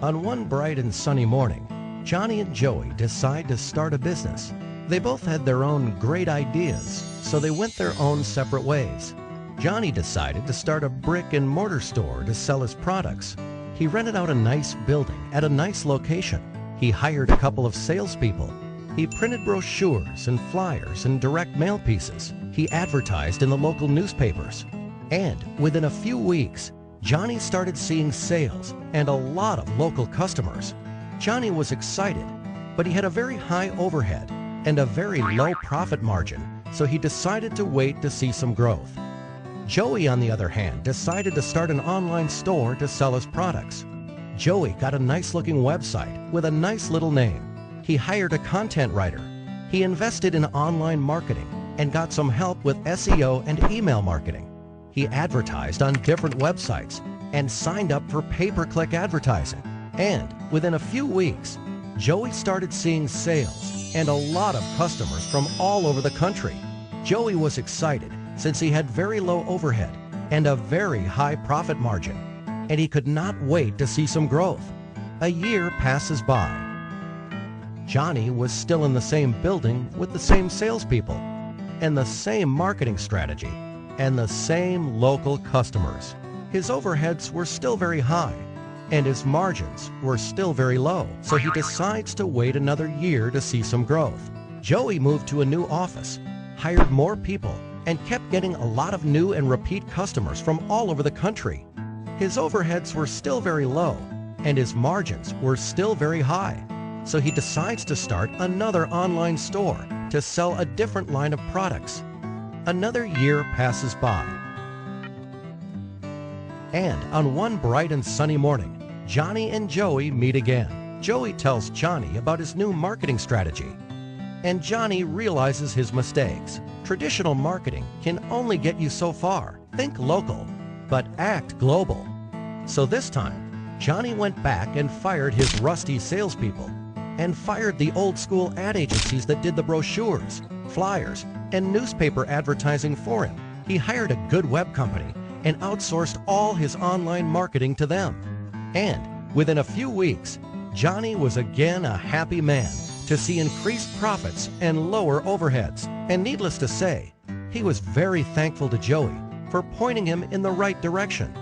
On one bright and sunny morning, Johnny and Joey decide to start a business. They both had their own great ideas, so they went their own separate ways. Johnny decided to start a brick and mortar store to sell his products. He rented out a nice building at a nice location. He hired a couple of salespeople. He printed brochures and flyers and direct mail pieces. He advertised in the local newspapers. And within a few weeks, Johnny started seeing sales and a lot of local customers. Johnny was excited, but he had a very high overhead and a very low profit margin, so he decided to wait to see some growth. Joey, on the other hand, decided to start an online store to sell his products. Joey got a nice-looking website with a nice little name. He hired a content writer. He invested in online marketing and got some help with SEO and email marketing. He advertised on different websites and signed up for pay-per-click advertising. And within a few weeks, Joey started seeing sales and a lot of customers from all over the country. Joey was excited since he had very low overhead and a very high profit margin, and he could not wait to see some growth. A year passes by. Johnny was still in the same building with the same salespeople and the same marketing strategy and the same local customers. His overheads were still very high and his margins were still very low, so he decides to wait another year to see some growth. Joey moved to a new office, hired more people, and kept getting a lot of new and repeat customers from all over the country. His overheads were still very low and his margins were still very high, so he decides to start another online store to sell a different line of products. Another year passes by. And on one bright and sunny morning, Johnny and Joey meet again. Joey tells Johnny about his new marketing strategy, and Johnny realizes his mistakes. Traditional marketing can only get you so far. Think local, but act global. So this time, Johnny went back and fired his rusty salespeople and fired the old-school ad agencies that did the brochures, flyers, and newspaper advertising for him. He hired a good web company and outsourced all his online marketing to them. And within a few weeks, Johnny was again a happy man to see increased profits and lower overheads. And needless to say, he was very thankful to Joey for pointing him in the right direction.